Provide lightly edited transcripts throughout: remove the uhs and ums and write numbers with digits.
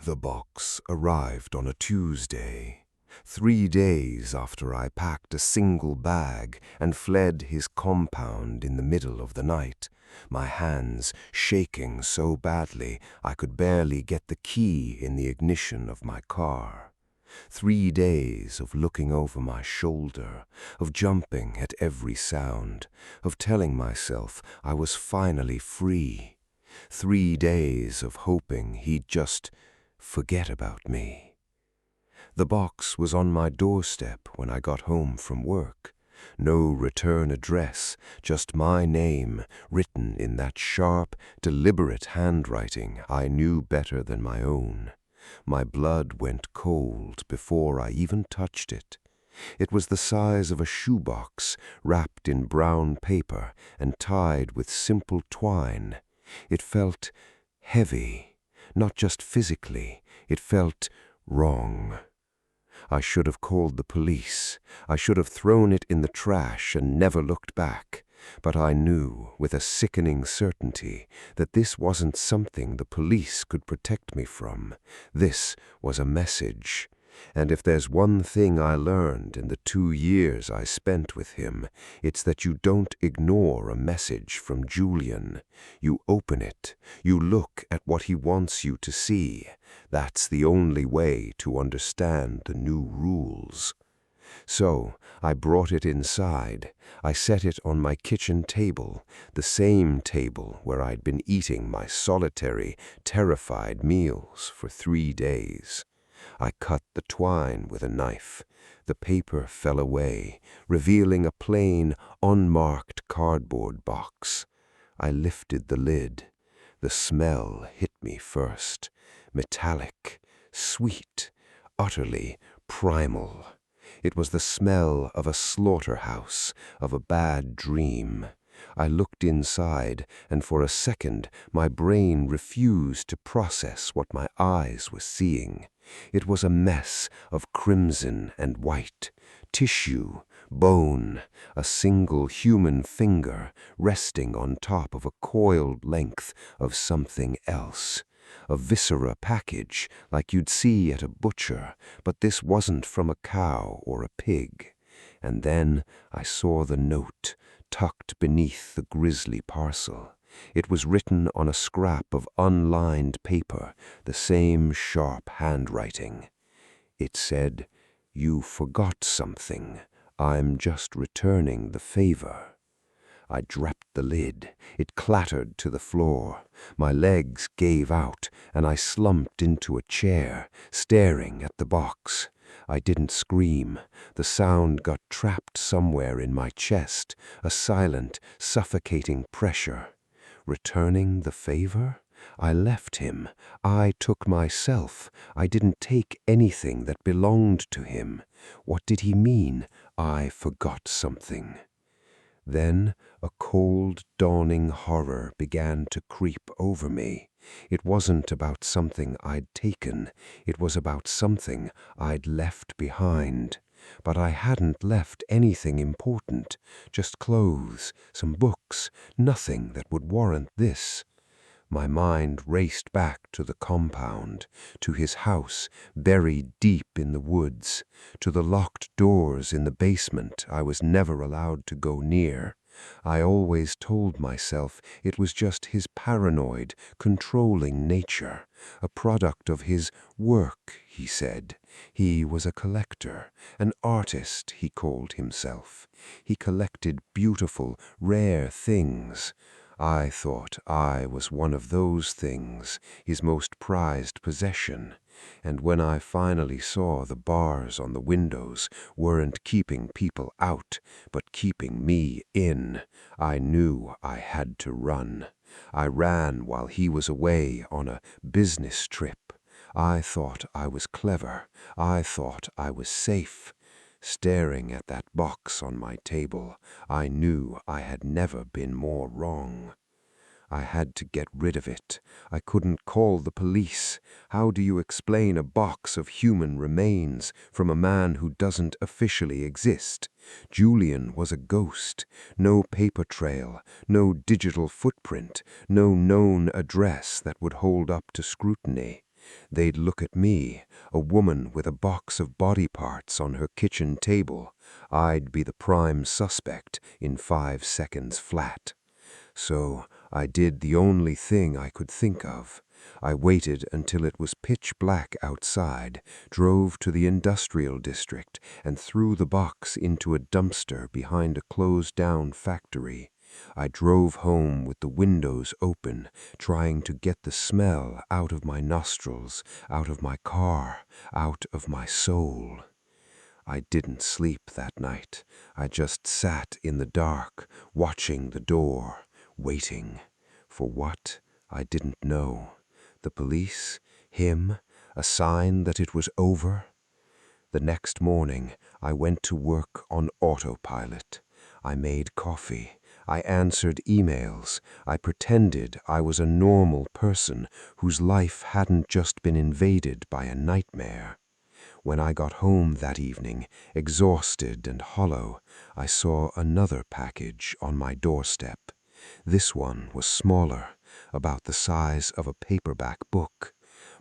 The box arrived on a Tuesday, 3 days after I packed a single bag and fled his compound in the middle of the night, my hands shaking so badly I could barely get the key in the ignition of my car. 3 days of looking over my shoulder, of jumping at every sound, of telling myself I was finally free. 3 days of hoping he'd just forget about me. The box was on my doorstep when I got home from work. No return address, just my name written in that sharp, deliberate handwriting I knew better than my own. My blood went cold before I even touched it. It was the size of a shoebox, wrapped in brown paper and tied with simple twine. It felt heavy, not just physically, it felt wrong. I should have called the police. I should have thrown it in the trash and never looked back. But I knew, with a sickening certainty, that this wasn't something the police could protect me from. This was a message. And if there's one thing I learned in the 2 years I spent with him, it's that you don't ignore a message from Julian. You open it. You look at what he wants you to see. That's the only way to understand the new rules. So I brought it inside. I set it on my kitchen table, the same table where I'd been eating my solitary, terrified meals for 3 days. I cut the twine with a knife. The paper fell away, revealing a plain, unmarked cardboard box. I lifted the lid. The smell hit me first. Metallic, sweet, utterly primal. It was the smell of a slaughterhouse, of a bad dream. I looked inside, and for a second my brain refused to process what my eyes were seeing. It was a mess of crimson and white, tissue, bone, a single human finger resting on top of a coiled length of something else. A viscera package like you'd see at a butcher, but this wasn't from a cow or a pig. And then I saw the note tucked beneath the grisly parcel. It was written on a scrap of unlined paper, the same sharp handwriting. It said, "You forgot something. I'm just returning the favor." I dropped the lid. It clattered to the floor. My legs gave out, and I slumped into a chair, staring at the box. I didn't scream. The sound got trapped somewhere in my chest, a silent, suffocating pressure. Returning the favor? I left him. I took myself. I didn't take anything that belonged to him. What did he mean? I forgot something. Then a cold, dawning horror began to creep over me. It wasn't about something I'd taken. It was about something I'd left behind. But I hadn't left anything important, just clothes, some books, nothing that would warrant this. My mind raced back to the compound, to his house buried deep in the woods, to the locked doors in the basement I was never allowed to go near. I always told myself it was just his paranoid, controlling nature, a product of his work, he said. He was a collector, an artist, he called himself. He collected beautiful, rare things. I thought I was one of those things, his most prized possession. And when I finally saw the bars on the windows weren't keeping people out, but keeping me in, I knew I had to run. I ran while he was away on a business trip. I thought I was clever. I thought I was safe. Staring at that box on my table, I knew I had never been more wrong. I had to get rid of it. I couldn't call the police. How do you explain a box of human remains from a man who doesn't officially exist? Julian was a ghost. No paper trail, no digital footprint, no known address that would hold up to scrutiny. They'd look at me, a woman with a box of body parts on her kitchen table. I'd be the prime suspect in 5 seconds flat. So I did the only thing I could think of. I waited until it was pitch black outside, drove to the industrial district, and threw the box into a dumpster behind a closed-down factory. I drove home with the windows open, trying to get the smell out of my nostrils, out of my car, out of my soul. I didn't sleep that night. I just sat in the dark, watching the door, waiting. For what? I didn't know. The police? Him? A sign that it was over? The next morning, I went to work on autopilot. I made coffee. I answered emails. I pretended I was a normal person whose life hadn't just been invaded by a nightmare. When I got home that evening, exhausted and hollow, I saw another package on my doorstep. This one was smaller, about the size of a paperback book.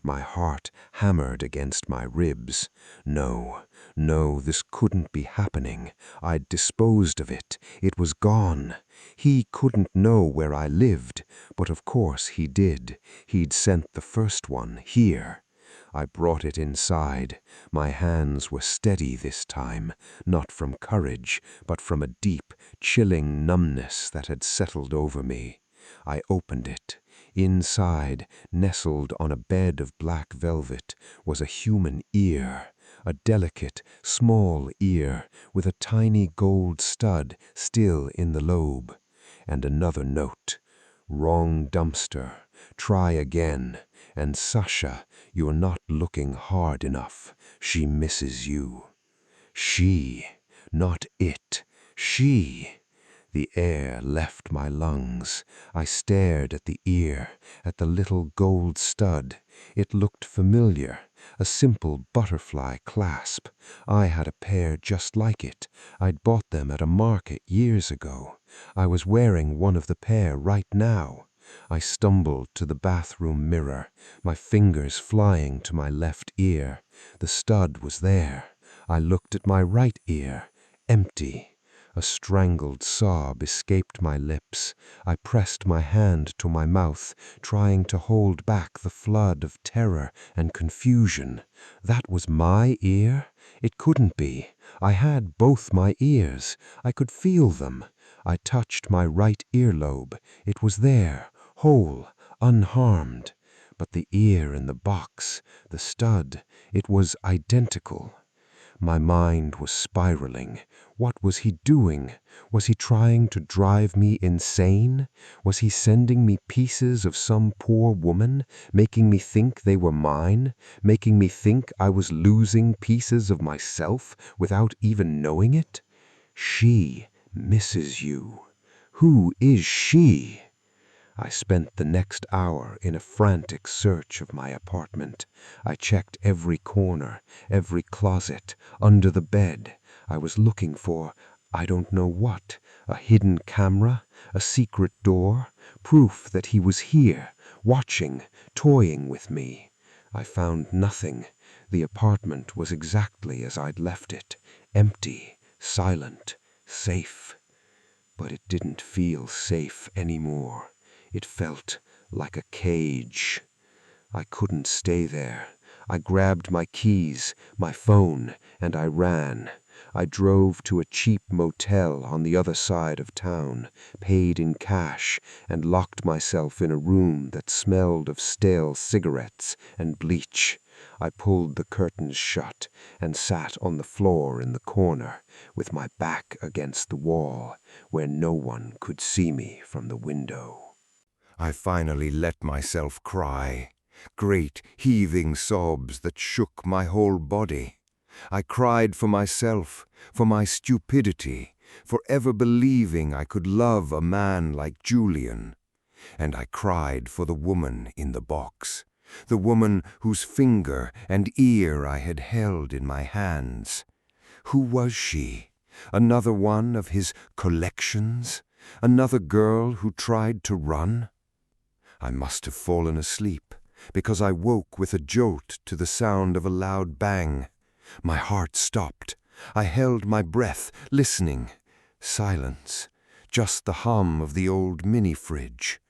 My heart hammered against my ribs. No, this couldn't be happening. I'd disposed of it. It was gone. He couldn't know where I lived, but of course he did. He'd sent the first one here. I brought it inside. My hands were steady this time, not from courage, but from a deep, chilling numbness that had settled over me. I opened it. Inside, nestled on a bed of black velvet, was a human ear, a delicate, small ear with a tiny gold stud still in the lobe, and another note. Wrong dumpster. Try again. And Sasha, you're not looking hard enough. She misses you. She, not it. She. The air left my lungs. I stared at the ear, at the little gold stud. It looked familiar, a simple butterfly clasp. I had a pair just like it. I'd bought them at a market years ago. I was wearing one of the pair right now. I stumbled to the bathroom mirror, my fingers flying to my left ear. The stud was there. I looked at my right ear, empty. A strangled sob escaped my lips. I pressed my hand to my mouth, trying to hold back the flood of terror and confusion. That was my ear? It couldn't be. I had both my ears. I could feel them. I touched my right earlobe. It was there, whole, unharmed. But the ear in the box, the stud, it was identical. My mind was spiraling. What was he doing? Was he trying to drive me insane? Was he sending me pieces of some poor woman, making me think they were mine, making me think I was losing pieces of myself without even knowing it? She misses you. Who is she? I spent the next hour in a frantic search of my apartment. I checked every corner, every closet, under the bed. I was looking for, I don't know what, a hidden camera, a secret door, proof that he was here, watching, toying with me. I found nothing. The apartment was exactly as I'd left it, empty, silent, safe. But it didn't feel safe anymore. It felt like a cage. I couldn't stay there. I grabbed my keys, my phone, and I ran. I drove to a cheap motel on the other side of town, paid in cash, and locked myself in a room that smelled of stale cigarettes and bleach. I pulled the curtains shut and sat on the floor in the corner, with my back against the wall, where no one could see me from the window. I finally let myself cry, great heaving sobs that shook my whole body. I cried for myself, for my stupidity, for ever believing I could love a man like Julian. And I cried for the woman in the box, the woman whose finger and ear I had held in my hands. Who was she? Another one of his collections? Another girl who tried to run? I must have fallen asleep. because I woke with a jolt to the sound of a loud bang. My heart stopped. I held my breath, listening. Silence. Just the hum of the old mini-fridge.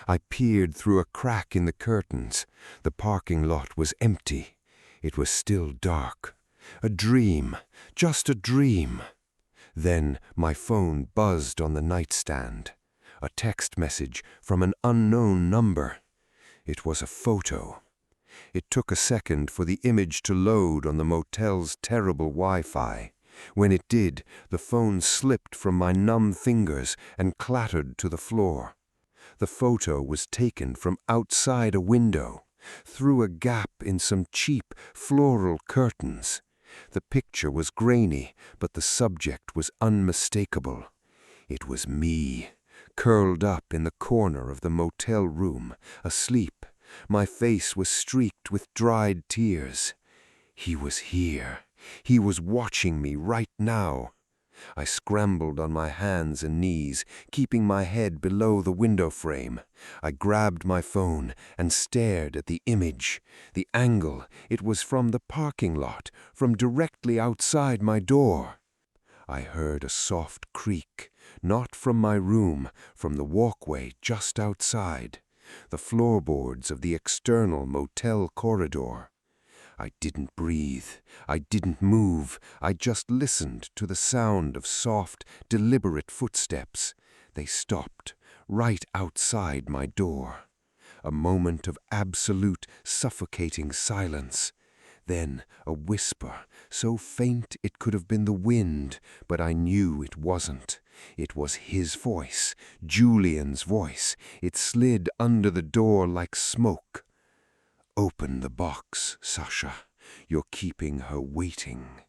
I peered through a crack in the curtains. The parking lot was empty. It was still dark. A dream. Just a dream. Then my phone buzzed on the nightstand. A text message from an unknown number. It was a photo. It took a second for the image to load on the motel's terrible Wi-Fi. When it did, the phone slipped from my numb fingers and clattered to the floor. The photo was taken from outside a window, through a gap in some cheap floral curtains. The picture was grainy, but the subject was unmistakable. It was me, curled up in the corner of the motel room, asleep. My face was streaked with dried tears. He was here. He was watching me right now. I scrambled on my hands and knees, keeping my head below the window frame. I grabbed my phone and stared at the image. The angle, it was from the parking lot, from directly outside my door. I heard a soft creak, not from my room, from the walkway just outside, the floorboards of the external motel corridor. I didn't breathe. I didn't move. I just listened to the sound of soft, deliberate footsteps. They stopped, right outside my door. A moment of absolute, suffocating silence. Then a whisper, so faint it could have been the wind, but I knew it wasn't. It was his voice, Julian's voice. It slid under the door like smoke. "Open the box, Sasha. You're keeping her waiting."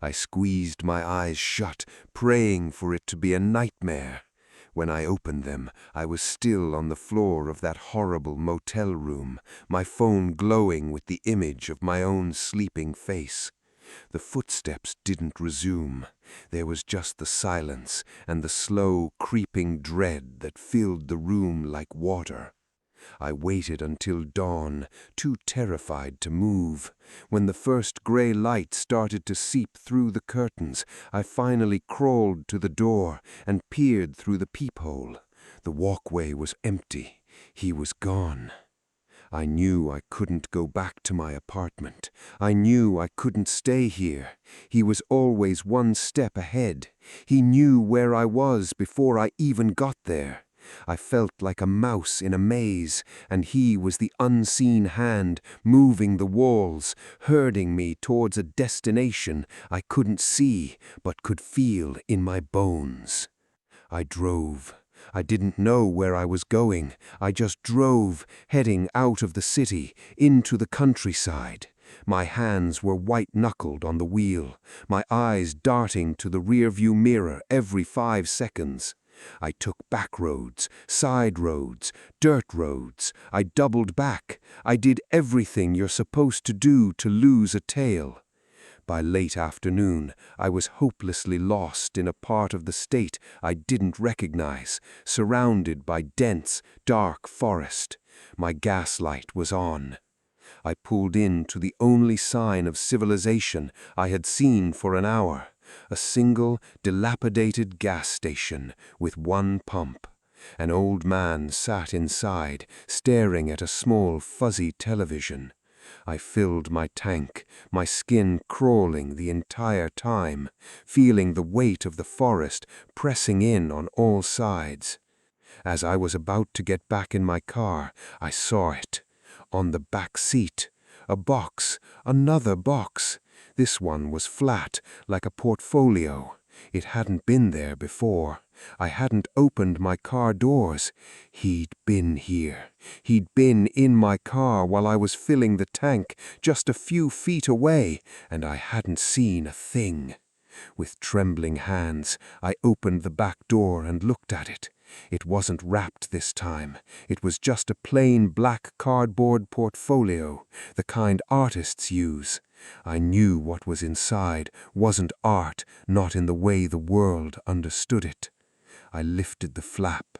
I squeezed my eyes shut, praying for it to be a nightmare. When I opened them, I was still on the floor of that horrible motel room, my phone glowing with the image of my own sleeping face. The footsteps didn't resume. There was just the silence and the slow, creeping dread that filled the room like water. I waited until dawn, too terrified to move. When the first gray light started to seep through the curtains, I finally crawled to the door and peered through the peephole. The walkway was empty. He was gone. I knew I couldn't go back to my apartment. I knew I couldn't stay here. He was always one step ahead. He knew where I was before I even got there. I felt like a mouse in a maze, and he was the unseen hand moving the walls, herding me towards a destination I couldn't see but could feel in my bones. I drove. I didn't know where I was going. I just drove, heading out of the city, into the countryside. My hands were white-knuckled on the wheel, my eyes darting to the rearview mirror every 5 seconds. I took back roads, side roads, dirt roads. I doubled back. I did everything you're supposed to do to lose a tail. By late afternoon, I was hopelessly lost in a part of the state I didn't recognize, surrounded by dense, dark forest. My gaslight was on. I pulled in to the only sign of civilization I had seen for an hour. A single, dilapidated gas station with one pump. An old man sat inside, staring at a small, fuzzy television. I filled my tank, my skin crawling the entire time, feeling the weight of the forest pressing in on all sides. As I was about to get back in my car, I saw it. On the back seat, a box, another box. This one was flat, like a portfolio. It hadn't been there before. I hadn't opened my car doors. He'd been here. He'd been in my car while I was filling the tank, just a few feet away, and I hadn't seen a thing. With trembling hands, I opened the back door and looked at it. It wasn't wrapped this time. It was just a plain black cardboard portfolio, the kind artists use. I knew what was inside wasn't art, not in the way the world understood it. I lifted the flap.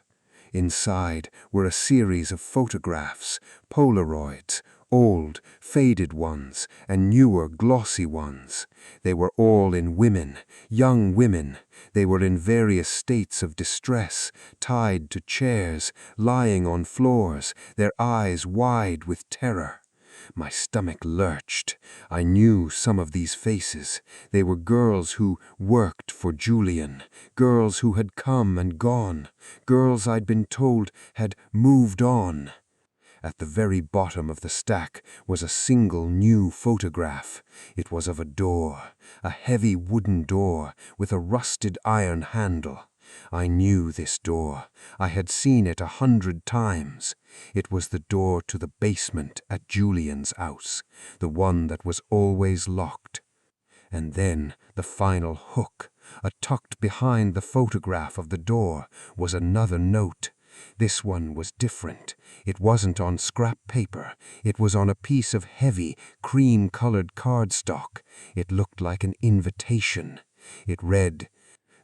Inside were a series of photographs, Polaroids, old, faded ones, and newer, glossy ones. They were all in women, young women. They were in various states of distress, tied to chairs, lying on floors, their eyes wide with terror. My stomach lurched. I knew some of these faces. They were girls who worked for Julian, girls who had come and gone, girls I'd been told had moved on. At the very bottom of the stack was a single new photograph. It was of a door, a heavy wooden door with a rusted iron handle. I knew this door. I had seen it 100 times. It was the door to the basement at Julian's house, the one that was always locked. And then the final hook, tucked behind the photograph of the door, was another note. This one was different. It wasn't on scrap paper. It was on a piece of heavy, cream-colored cardstock. It looked like an invitation. It read,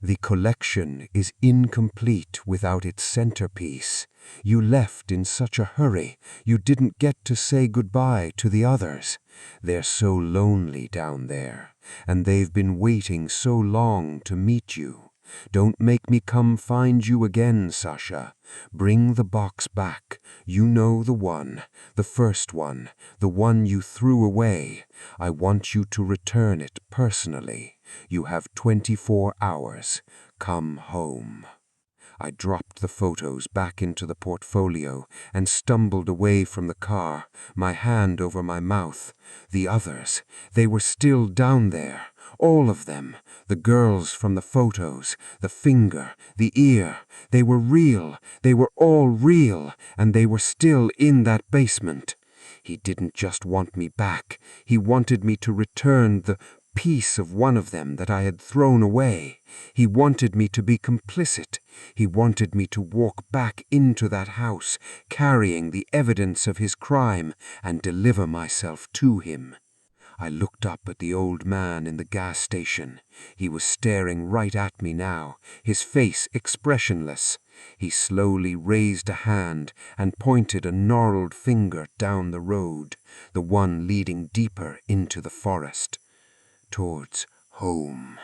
"The collection is incomplete without its centerpiece. You left in such a hurry, you didn't get to say goodbye to the others. They're so lonely down there, and they've been waiting so long to meet you. Don't make me come find you again, Sasha. Bring the box back. You know the one, the first one, the one you threw away. I want you to return it personally. You have 24 hours. Come home." I dropped the photos back into the portfolio and stumbled away from the car, my hand over my mouth. The others, they were still down there. All of them, the girls from the photos, the finger, the ear, they were real, they were all real, and they were still in that basement. He didn't just want me back, he wanted me to return the piece of one of them that I had thrown away. He wanted me to be complicit. He wanted me to walk back into that house, carrying the evidence of his crime, and deliver myself to him. I looked up at the old man in the gas station. He was staring right at me now, his face expressionless. He slowly raised a hand and pointed a gnarled finger down the road, the one leading deeper into the forest, towards home.